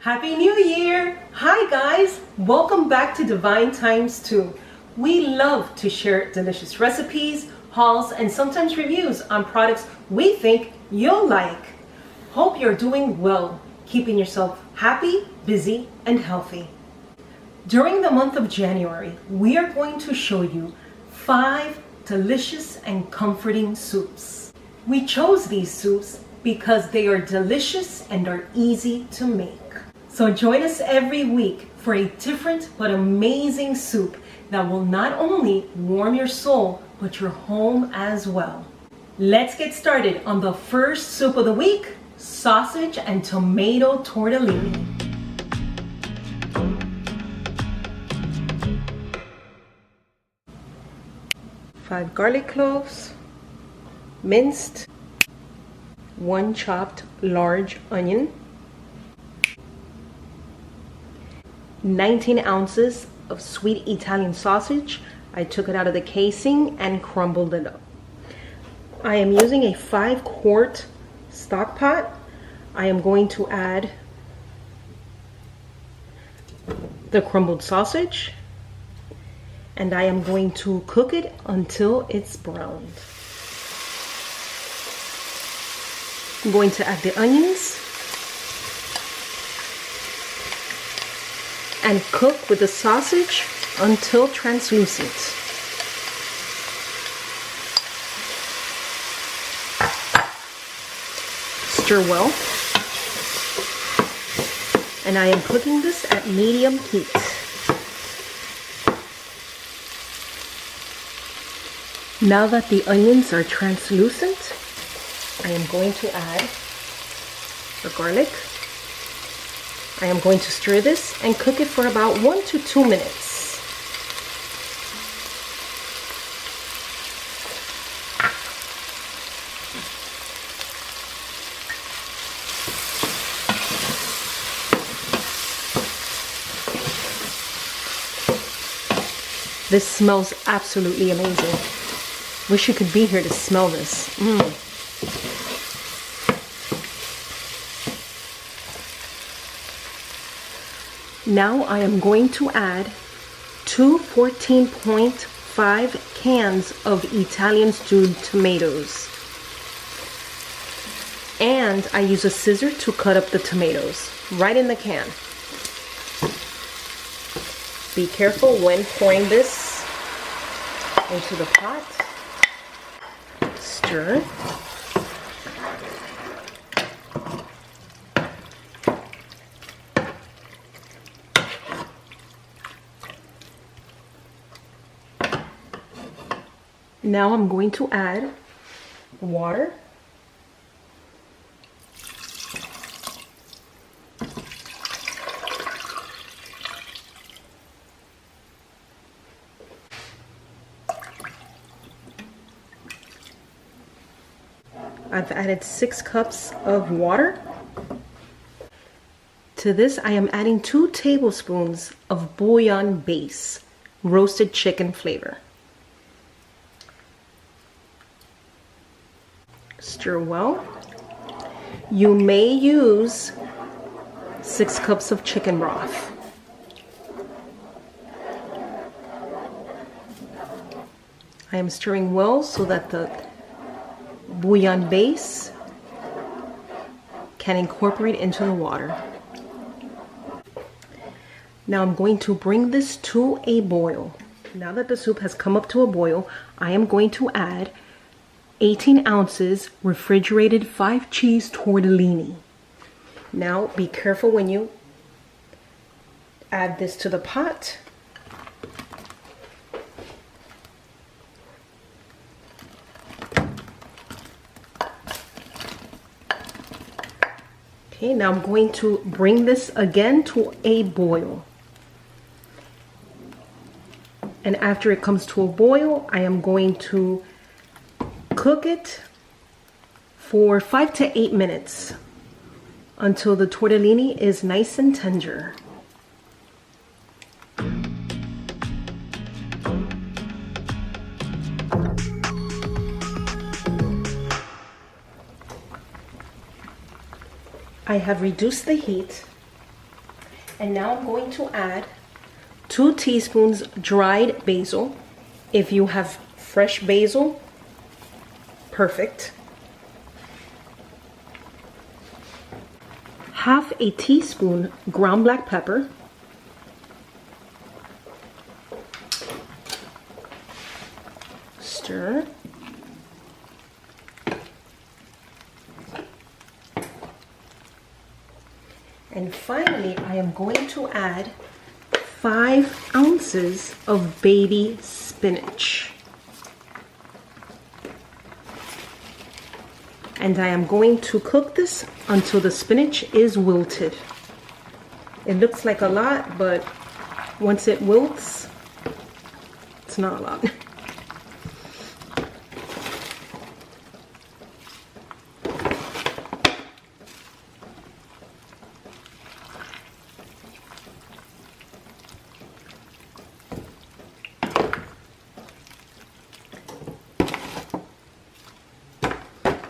Happy New Year! Hi guys! Welcome back to DivineTimesTwo. We love to share delicious recipes, hauls, and sometimes reviews on products we think you'll like. Hope you're doing well, keeping yourself happy, busy, and healthy. During the month of January, we are going to show you 5 delicious and comforting soups. We chose these soups because they are delicious and are easy to make. So join us every week for a different but amazing soup that will not only warm your soul, but your home as well. Let's get started on the first soup of the week, sausage and tomato tortellini. Five garlic cloves, minced, 1 chopped large onion, 19 ounces of sweet Italian sausage. I took it out of the casing and crumbled it up. I am using a 5-quart stock pot. I am going to add the crumbled sausage and I am going to cook it until it's browned. I'm going to add the onions and cook with the sausage until translucent. Stir well. And I am cooking this at medium heat. Now that the onions are translucent, I am going to add the garlic. I am going to stir this and cook it for about 1 to 2 minutes. This smells absolutely amazing. Wish you could be here to smell this. Now I am going to add 2 14.5 cans of Italian stewed tomatoes. And I use a scissor to cut up the tomatoes right in the can. Be careful when pouring this into the pot. Stir. Now I'm going to add water. I've added 6 cups of water. To this, I am adding 2 tablespoons of bouillon base, roasted chicken flavor. Stir well. You may use 6 cups of chicken broth. I am stirring well so that the bouillon base can incorporate into the water. Now I'm going to bring this to a boil. Now that the soup has come up to a boil, I am going to add 18 ounces refrigerated 5 cheese tortellini. Now be careful when you add this to the pot. Okay, now I'm going to bring this again to a boil. And after it comes to a boil, I am going to cook it for 5 to 8 minutes until the tortellini is nice and tender. I have reduced the heat And now I'm going to add 2 teaspoons dried basil. If you have fresh basil, perfect. Half a teaspoon ground black pepper. Stir. And finally, I am going to add 5 ounces of baby spinach. And I am going to cook this until the spinach is wilted. It looks like a lot, but once it wilts, it's not a lot.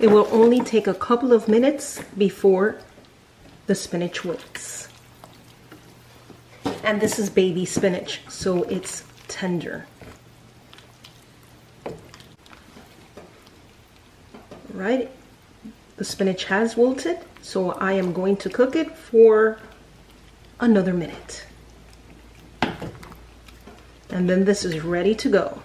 It will only take a couple of minutes before the spinach wilts. And this is baby spinach, so it's tender. Right? The spinach has wilted, so I am going to cook it for another minute. And then this is ready to go.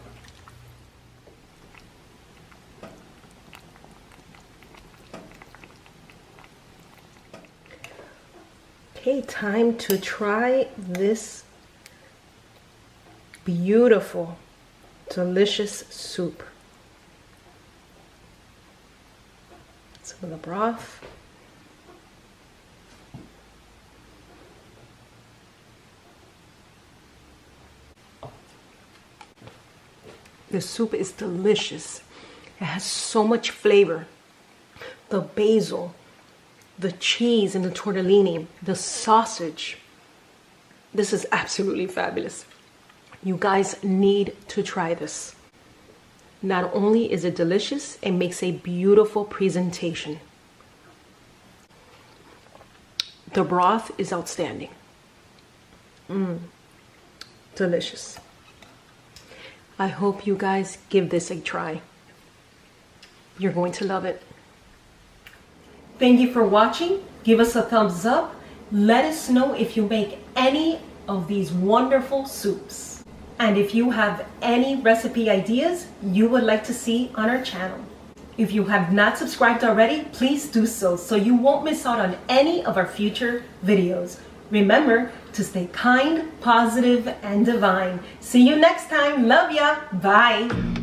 Okay, time to try this beautiful, delicious soup. Some of the broth. The soup is delicious. It has so much flavor. The basil, the cheese and the tortellini, the sausage. This is absolutely fabulous. You guys need to try this. Not only is it delicious, it makes a beautiful presentation. The broth is outstanding. Delicious. I hope you guys give this a try. You're going to love it. Thank you for watching. Give us a thumbs up. Let us know if you make any of these wonderful soups. And if you have any recipe ideas you would like to see on our channel. If you have not subscribed already, please do so you won't miss out on any of our future videos. Remember to stay kind, positive, and divine. See you next time. Love ya. Bye.